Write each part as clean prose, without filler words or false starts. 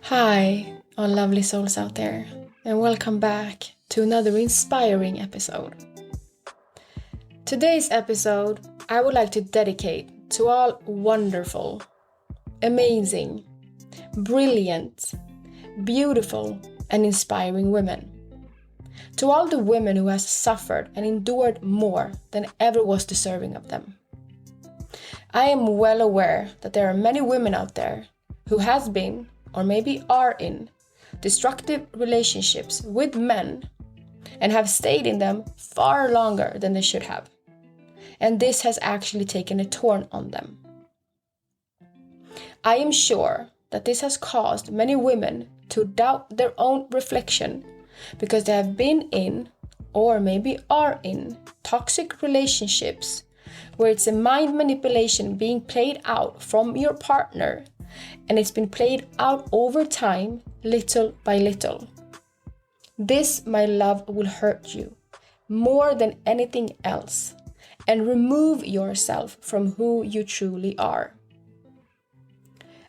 Hi, all lovely souls out there, and welcome back to another inspiring episode. Today's episode I would like to dedicate to all wonderful, amazing, brilliant, beautiful, and inspiring women. To all the women who has suffered and endured more than ever was deserving of them. I am well aware that there are many women out there who has been, or maybe are in, destructive relationships with men and have stayed in them far longer than they should have. And this has actually taken a toll on them. I am sure that this has caused many women to doubt their own reflection because they have been in, or maybe are in, toxic relationships where it's a mind manipulation being played out from your partner, and it's been played out over time, little by little. This, my love, will hurt you more than anything else and remove yourself from who you truly are.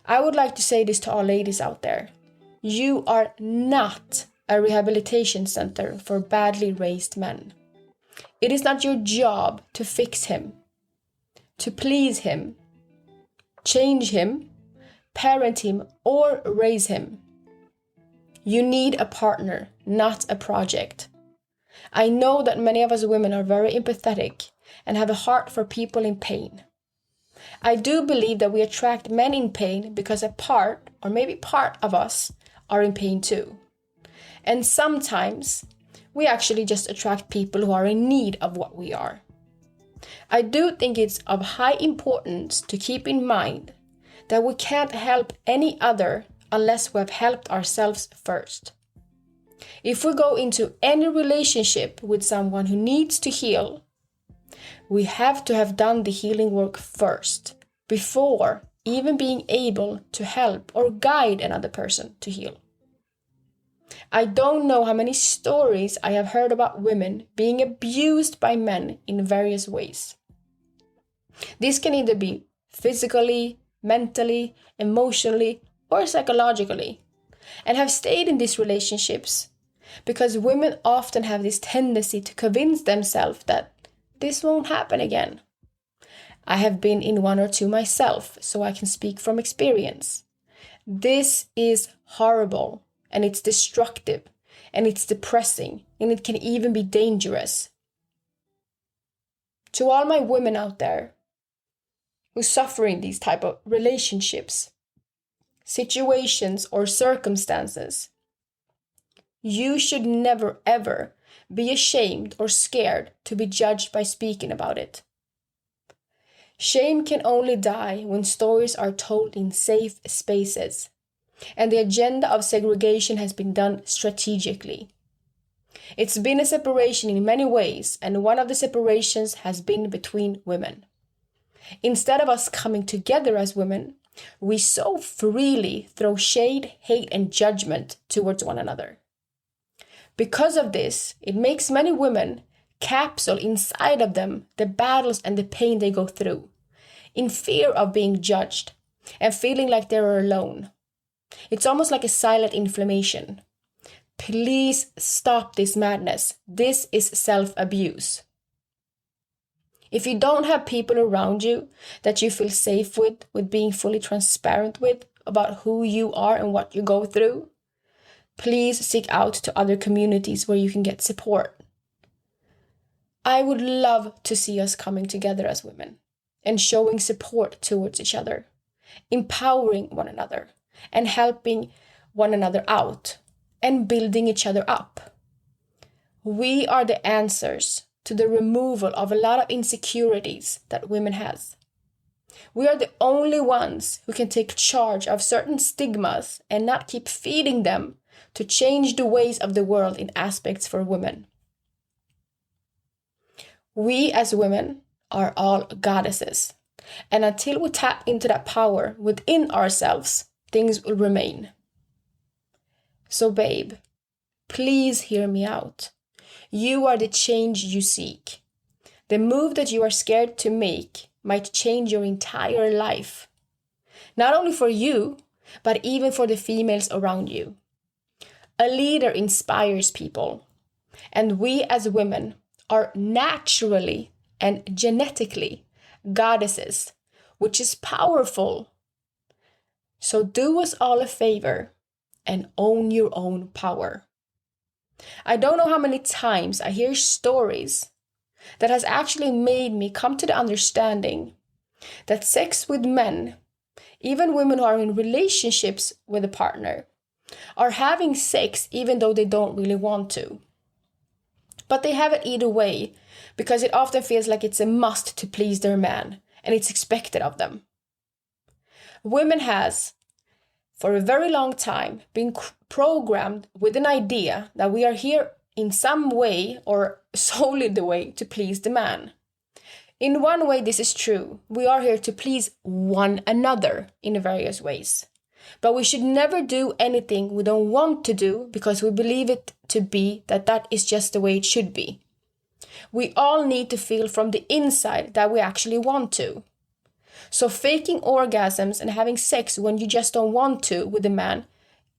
I would like to say this to all ladies out there. You are not a rehabilitation center for badly raised men. It is not your job to fix him, to please him, change him, parent him, or raise him. You need a partner, not a project. I know that many of us women are very empathetic and have a heart for people in pain. I do believe that we attract men in pain because a part, or maybe part of us, are in pain too. And sometimes we actually just attract people who are in need of what we are. I do think it's of high importance to keep in mind that we can't help any other unless we have helped ourselves first. If we go into any relationship with someone who needs to heal, we have to have done the healing work first, before even being able to help or guide another person to heal. I don't know how many stories I have heard about women being abused by men in various ways. This can either be physically, mentally, emotionally, or psychologically, and have stayed in these relationships because women often have this tendency to convince themselves that this won't happen again. I have been in one or two myself, so I can speak from experience. This is horrible, and it's destructive, and it's depressing, and it can even be dangerous. To all my women out there who suffer in these type of relationships, situations, or circumstances, you should never ever be ashamed or scared to be judged by speaking about it. Shame can only die when stories are told in safe spaces, and the agenda of segregation has been done strategically. It's been a separation in many ways, and one of the separations has been between women. Instead of us coming together as women, we so freely throw shade, hate, and judgment towards one another. Because of this, it makes many women capsule inside of them the battles and the pain they go through, in fear of being judged and feeling like they're alone. It's almost like a silent inflammation. Please stop this madness. This is self-abuse. If you don't have people around you that you feel safe with being fully transparent with about who you are and what you go through, please seek out to other communities where you can get support. I would love to see us coming together as women and showing support towards each other, empowering one another, and helping one another out, and building each other up. We are the answers to the removal of a lot of insecurities that women has. We are the only ones who can take charge of certain stigmas and not keep feeding them to change the ways of the world in aspects for women. We as women are all goddesses, and until we tap into that power within ourselves, things will remain. So babe, please hear me out. You are the change you seek. The move that you are scared to make might change your entire life. Not only for you, but even for the females around you. A leader inspires people, and we as women are naturally and genetically goddesses, which is powerful. So do us all a favor and own your own power. I don't know how many times I hear stories that has actually made me come to the understanding that sex with men, even women who are in relationships with a partner, are having sex even though they don't really want to. But they have it either way because it often feels like it's a must to please their man and it's expected of them. Women has, for a very long time, been programmed with an idea that we are here in some way or solely the way to please the man. In one way, this is true. We are here to please one another in various ways. But we should never do anything we don't want to do because we believe it to be that is just the way it should be. We all need to feel from the inside that we actually want to. So faking orgasms and having sex when you just don't want to with a man,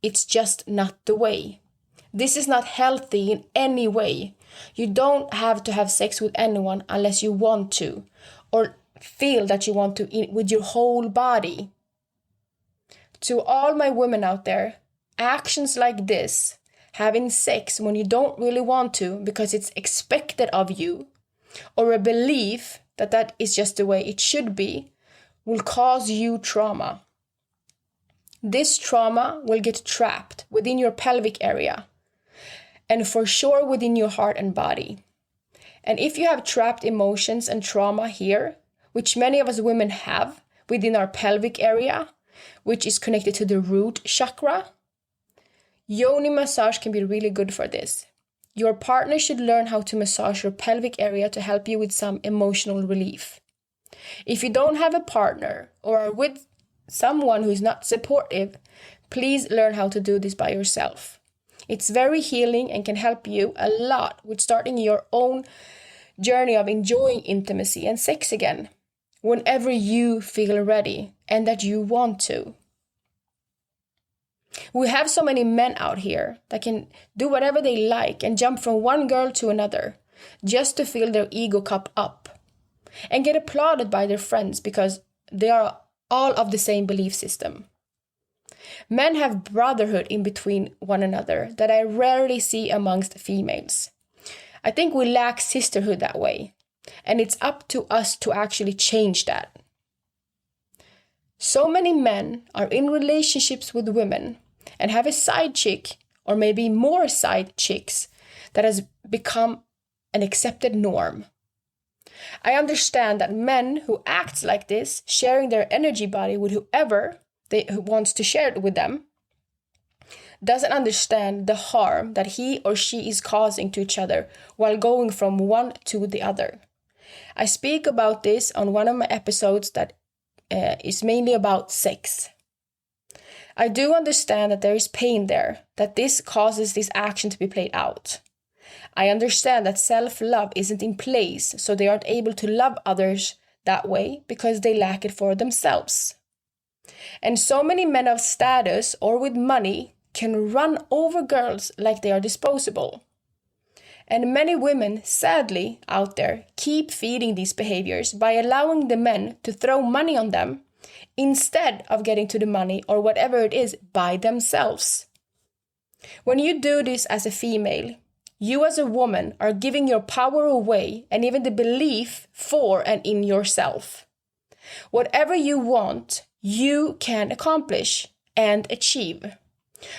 it's just not the way. This is not healthy in any way. You don't have to have sex with anyone unless you want to or feel that you want to with your whole body. To all my women out there, actions like this, having sex when you don't really want to because it's expected of you, or a belief that is just the way it should be, will cause you trauma. This trauma will get trapped within your pelvic area, and for sure within your heart and body. And if you have trapped emotions and trauma here, which many of us women have within our pelvic area, which is connected to the root chakra, yoni massage can be really good for this. Your partner should learn how to massage your pelvic area to help you with some emotional relief. If you don't have a partner or are with someone who is not supportive, please learn how to do this by yourself. It's very healing and can help you a lot with starting your own journey of enjoying intimacy and sex again, whenever you feel ready and that you want to. We have so many men out here that can do whatever they like and jump from one girl to another just to fill their ego cup up and get applauded by their friends because they are all of the same belief system. Men have brotherhood in between one another that I rarely see amongst females. I think we lack sisterhood that way, and it's up to us to actually change that. So many men are in relationships with women and have a side chick or maybe more side chicks that has become an accepted norm. I understand that men who act like this, sharing their energy body with whoever who wants to share it with them, doesn't understand the harm that he or she is causing to each other while going from one to the other. I speak about this on one of my episodes that is mainly about sex. I do understand that there is pain there, that this causes this action to be played out. I understand that self-love isn't in place, so they aren't able to love others that way because they lack it for themselves. And so many men of status or with money can run over girls like they are disposable. And many women, sadly, out there keep feeding these behaviors by allowing the men to throw money on them instead of getting to the money or whatever it is by themselves. When you do this as a female, you as a woman are giving your power away and even the belief for and in yourself. Whatever you want, you can accomplish and achieve.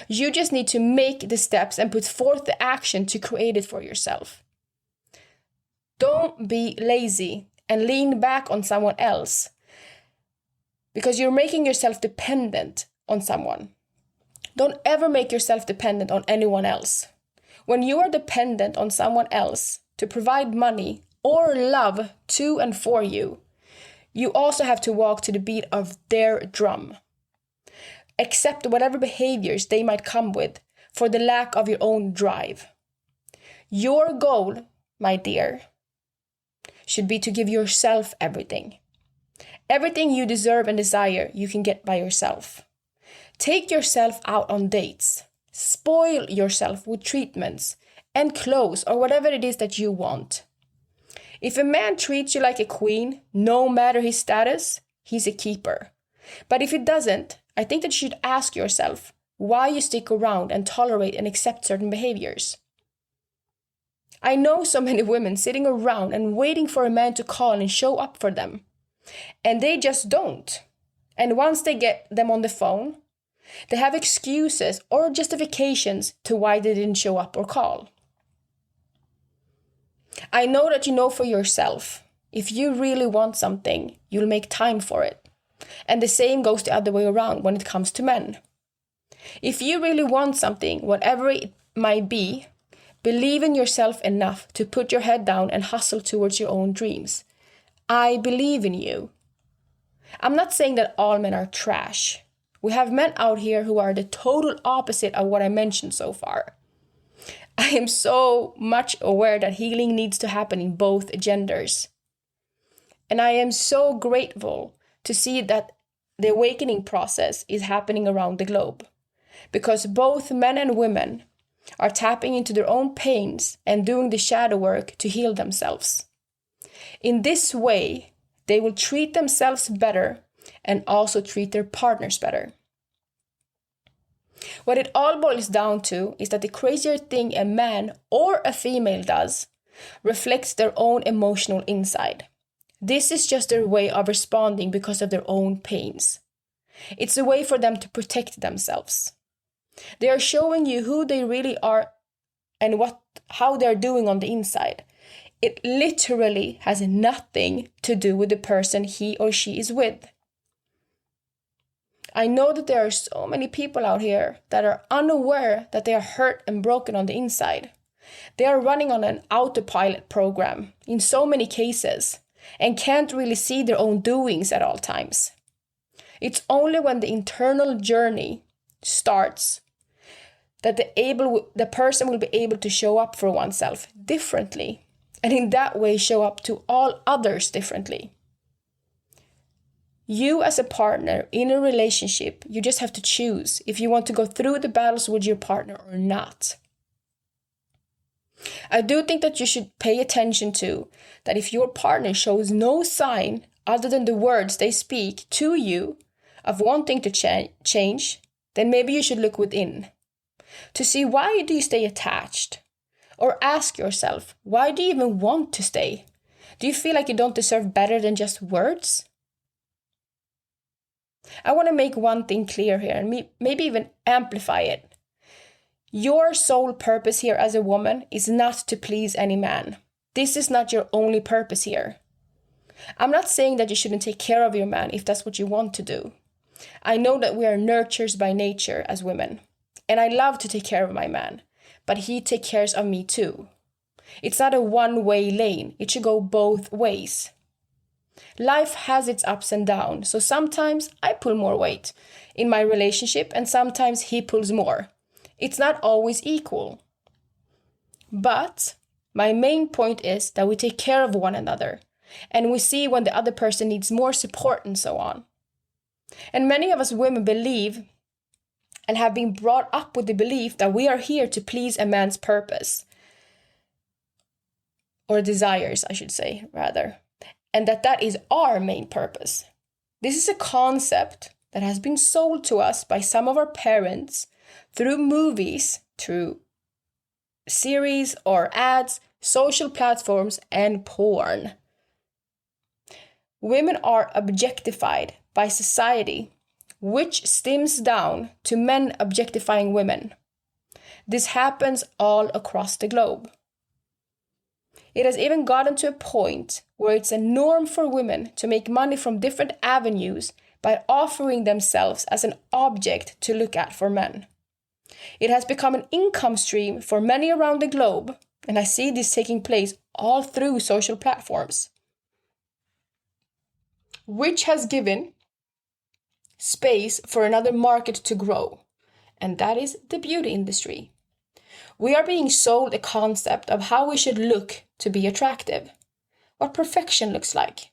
You just need to make the steps and put forth the action to create it for yourself. Don't be lazy and lean back on someone else because you're making yourself dependent on someone. Don't ever make yourself dependent on anyone else. When you are dependent on someone else to provide money or love to and for you, you also have to walk to the beat of their drum. Accept whatever behaviors they might come with for the lack of your own drive. Your goal, my dear, should be to give yourself everything. Everything you deserve and desire, you can get by yourself. Take yourself out on dates. Spoil yourself with treatments and clothes or whatever it is that you want. If a man treats you like a queen, no matter his status, he's a keeper. But if he doesn't, I think that you should ask yourself why you stick around and tolerate and accept certain behaviors. I know so many women sitting around and waiting for a man to call and show up for them. And they just don't. And once they get them on the phone, they have excuses or justifications to why they didn't show up or call. I know that you know for yourself, if you really want something, you'll make time for it. And the same goes the other way around when it comes to men. If you really want something, whatever it might be, believe in yourself enough to put your head down and hustle towards your own dreams. I believe in you. I'm not saying that all men are trash. We have men out here who are the total opposite of what I mentioned so far. I am so much aware that healing needs to happen in both genders. And I am so grateful to see that the awakening process is happening around the globe. Because both men and women are tapping into their own pains and doing the shadow work to heal themselves. In this way, they will treat themselves better and also treat their partners better. What it all boils down to is that the crazier thing a man or a female does reflects their own emotional inside. This is just their way of responding because of their own pains. It's a way for them to protect themselves. They are showing you who they really are and how they're doing on the inside. It literally has nothing to do with the person he or she is with. I know that there are so many people out here that are unaware that they are hurt and broken on the inside. They are running on an autopilot program in so many cases and can't really see their own doings at all times. It's only when the internal journey starts that the person will be able to show up for oneself differently, and in that way show up to all others differently. You as a partner in a relationship, you just have to choose if you want to go through the battles with your partner or not. I do think that you should pay attention to that if your partner shows no sign other than the words they speak to you of wanting to change, then maybe you should look within to see why do you stay attached? Or ask yourself, why do you even want to stay? Do you feel like you don't deserve better than just words? I want to make one thing clear here and maybe even amplify it. Your sole purpose here as a woman is not to please any man. This is not your only purpose here. I'm not saying that you shouldn't take care of your man if that's what you want to do. I know that we are nurturers by nature as women, and I love to take care of my man, but he takes care of me too. It's not a one-way lane, it should go both ways. Life has its ups and downs, so sometimes I pull more weight in my relationship and sometimes he pulls more. It's not always equal. But my main point is that we take care of one another and we see when the other person needs more support and so on. And many of us women believe and have been brought up with the belief that we are here to please a man's purpose. Or desires, I should say, rather. And that is our main purpose. This is a concept that has been sold to us by some of our parents through movies, through series or ads, social platforms, and porn. Women are objectified by society, which stems down to men objectifying women. This happens all across the globe. It has even gotten to a point where it's a norm for women to make money from different avenues by offering themselves as an object to look at for men. It has become an income stream for many around the globe, and I see this taking place all through social platforms, which has given space for another market to grow, and that is the beauty industry. We are being sold a concept of how we should look to be attractive, what perfection looks like.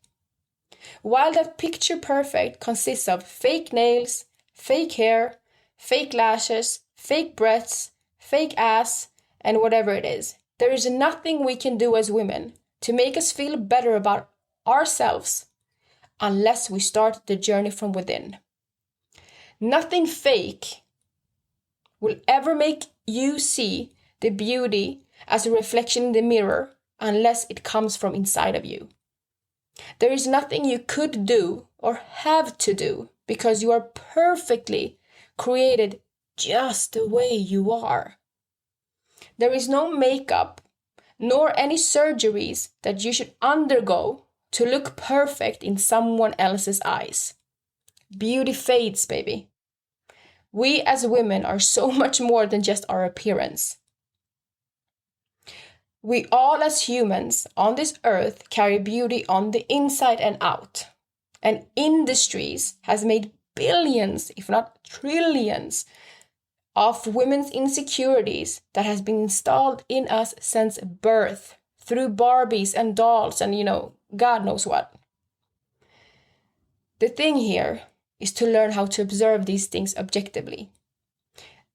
While that picture perfect consists of fake nails, fake hair, fake lashes, fake breasts, fake ass, and whatever it is. There is nothing we can do as women to make us feel better about ourselves unless we start the journey from within. Nothing fake will ever make you see the beauty as a reflection in the mirror unless it comes from inside of you. There is nothing you could do or have to do because you are perfectly created just the way you are. There is no makeup nor any surgeries that you should undergo to look perfect in someone else's eyes. Beauty fades, baby. We as women are so much more than just our appearance. We all as humans on this earth carry beauty on the inside and out. And industries has made billions, if not trillions, of women's insecurities that has been installed in us since birth through Barbies and dolls and, God knows what. The thing here is to learn how to observe these things objectively.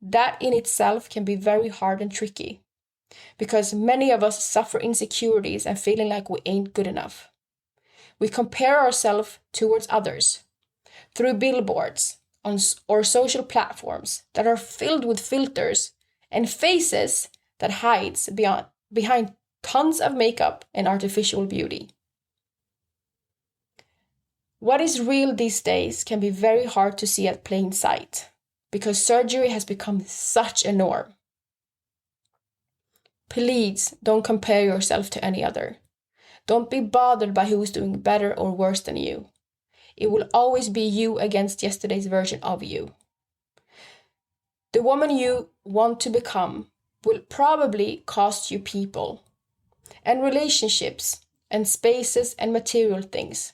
That in itself can be very hard and tricky because many of us suffer insecurities and feeling like we ain't good enough. We compare ourselves towards others through billboards or social platforms that are filled with filters and faces that hides behind tons of makeup and artificial beauty. What is real these days can be very hard to see at plain sight because surgery has become such a norm. Please don't compare yourself to any other. Don't be bothered by who is doing better or worse than you. It will always be you against yesterday's version of you. The woman you want to become will probably cost you people and relationships and spaces and material things.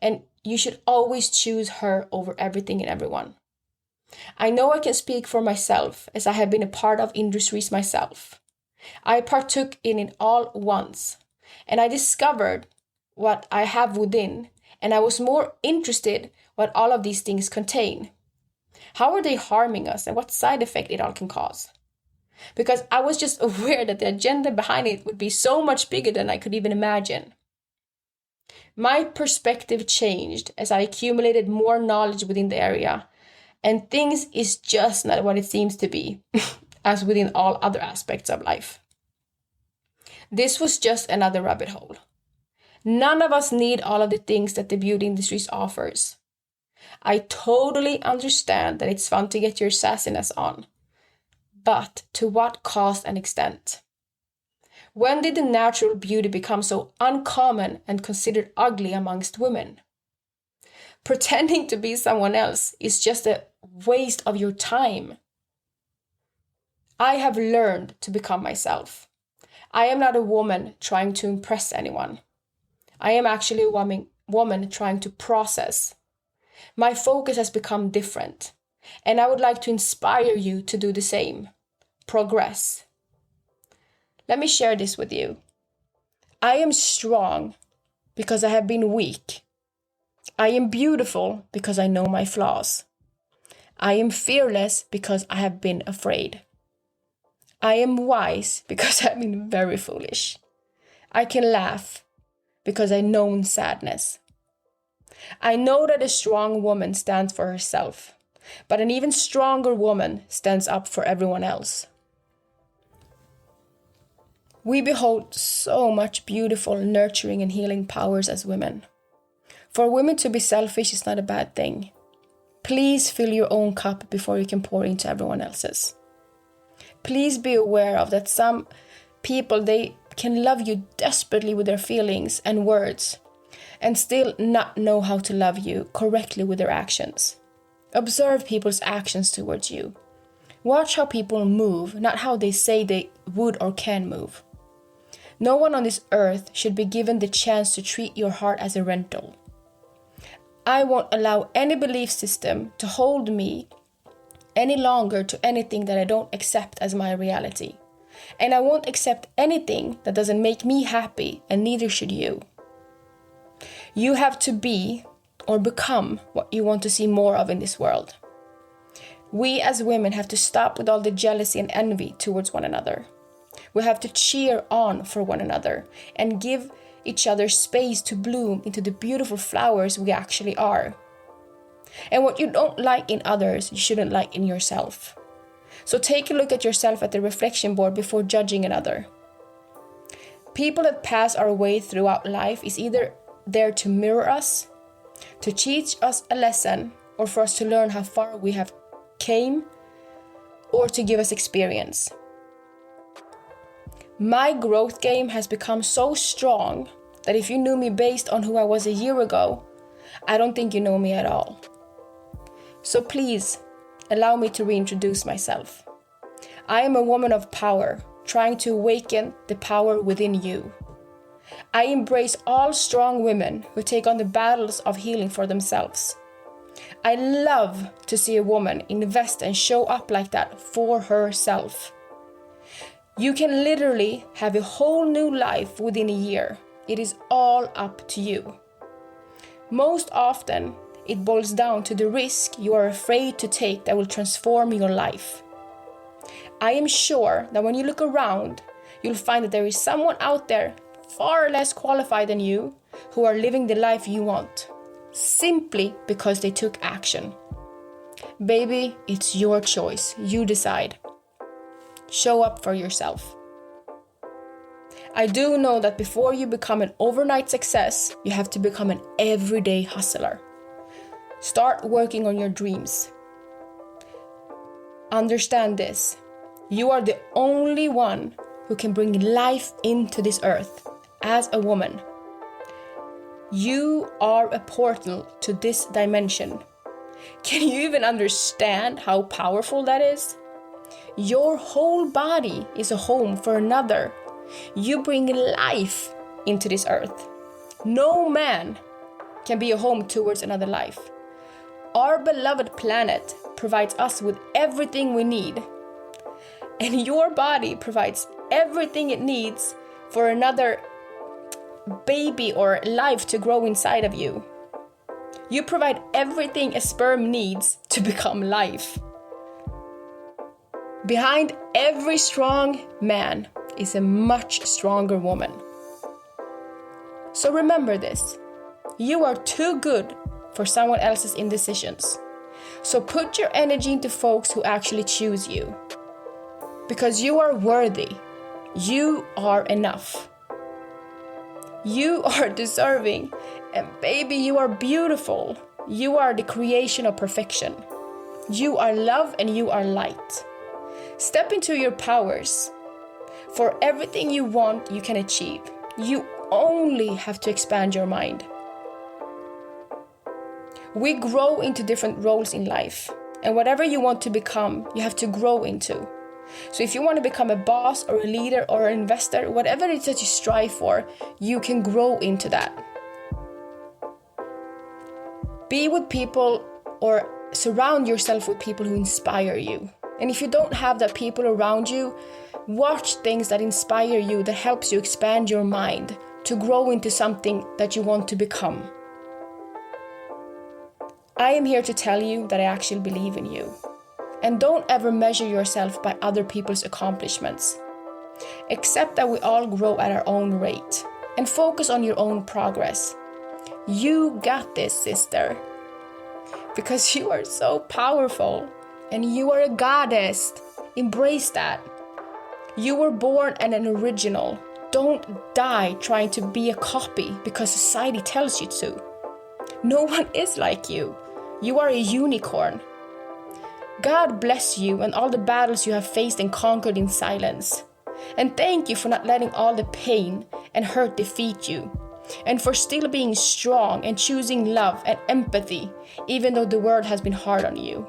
And you should always choose her over everything and everyone. I know I can speak for myself as I have been a part of industries myself. I partook in it all once, and I discovered what I have within, and I was more interested what all of these things contain. How are they harming us and what side effect it all can cause? Because I was just aware that the agenda behind it would be so much bigger than I could even imagine. My perspective changed as I accumulated more knowledge within the area, and things is just not what it seems to be, as within all other aspects of life. This was just another rabbit hole. None of us need all of the things that the beauty industry offers. I totally understand that it's fun to get your sassiness on, but to what cost and extent? When did the natural beauty become so uncommon and considered ugly amongst women? Pretending to be someone else is just a waste of your time. I have learned to become myself. I am not a woman trying to impress anyone. I am actually a woman trying to process. My focus has become different, and I would like to inspire you to do the same. Progress. Let me share this with you. I am strong because I have been weak. I am beautiful because I know my flaws. I am fearless because I have been afraid. I am wise because I've been very foolish. I can laugh because I know sadness. I know that a strong woman stands for herself, but an even stronger woman stands up for everyone else. We behold so much beautiful, nurturing, and healing powers as women. For women to be selfish is not a bad thing. Please fill your own cup before you can pour into everyone else's. Please be aware of that some people, they can love you desperately with their feelings and words and still not know how to love you correctly with their actions. Observe people's actions towards you. Watch how people move, not how they say they would or can move. No one on this earth should be given the chance to treat your heart as a rental. I won't allow any belief system to hold me any longer to anything that I don't accept as my reality. And I won't accept anything that doesn't make me happy, and neither should you. You have to be or become what you want to see more of in this world. We as women have to stop with all the jealousy and envy towards one another. We have to cheer on for one another and give each other space to bloom into the beautiful flowers we actually are. And what you don't like in others, you shouldn't like in yourself. So take a look at yourself at the reflection board before judging another. People that pass our way throughout life is either there to mirror us, to teach us a lesson, or for us to learn how far we have came, or to give us experience. My growth game has become so strong that if you knew me based on who I was a year ago, I don't think you know me at all. So please, allow me to reintroduce myself. I am a woman of power, trying to awaken the power within you. I embrace all strong women who take on the battles of healing for themselves. I love to see a woman invest and show up like that for herself. You can literally have a whole new life within a year. It is all up to you. Most often, it boils down to the risk you are afraid to take that will transform your life. I am sure that when you look around, you'll find that there is someone out there far less qualified than you who are living the life you want, simply because they took action. Baby, it's your choice. You decide. Show up for yourself. I do know that before you become an overnight success, you have to become an everyday hustler. Start working on your dreams. Understand this. You are the only one who can bring life into this earth as a woman. You are a portal to this dimension. Can you even understand how powerful that is? Your whole body is a home for another. You bring life into this earth. No man can be a home towards another life. Our beloved planet provides us with everything we need. And your body provides everything it needs for another baby or life to grow inside of you. You provide everything a sperm needs to become life. Behind every strong man is a much stronger woman. So remember this. You are too good for someone else's indecisions. So put your energy into folks who actually choose you. Because you are worthy. You are enough. You are deserving. And baby, you are beautiful. You are the creation of perfection. You are love and you are light. Step into your powers. For everything you want, you can achieve. You only have to expand your mind. We grow into different roles in life. And whatever you want to become, you have to grow into. So if you want to become a boss or a leader or an investor, whatever it is that you strive for, you can grow into that. Be with people or surround yourself with people who inspire you. And if you don't have that people around you, watch things that inspire you, that helps you expand your mind to grow into something that you want to become. I am here to tell you that I actually believe in you. And don't ever measure yourself by other people's accomplishments. Accept that we all grow at our own rate and focus on your own progress. You got this, sister. Because you are so powerful and you are a goddess. Embrace that. You were born an original. Don't die trying to be a copy because society tells you to. No one is like you. You are a unicorn. God bless you and all the battles you have faced and conquered in silence. And thank you for not letting all the pain and hurt defeat you. And for still being strong and choosing love and empathy, even though the world has been hard on you.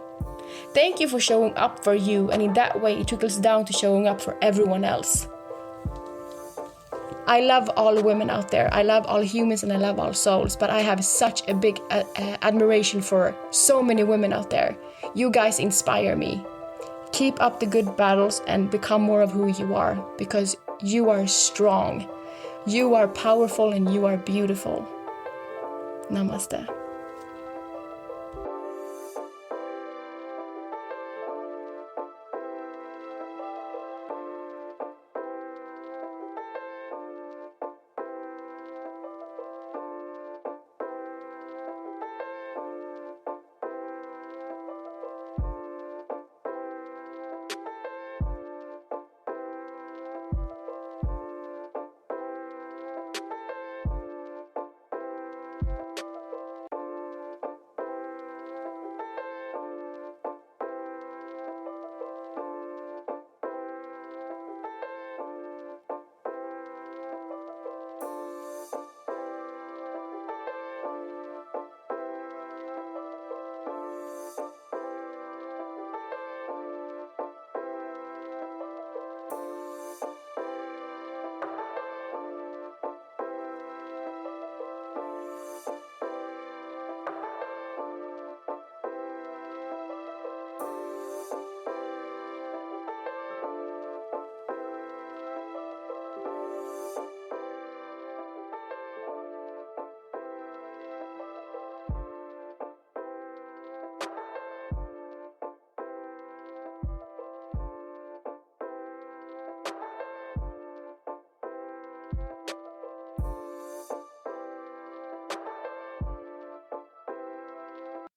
Thank you for showing up for you, and in that way it trickles down to showing up for everyone else. I love all women out there. I love all humans and I love all souls, but I have such a big admiration for so many women out there. You guys inspire me. Keep up the good battles and become more of who you are, because you are strong. You are powerful and you are beautiful. Namaste.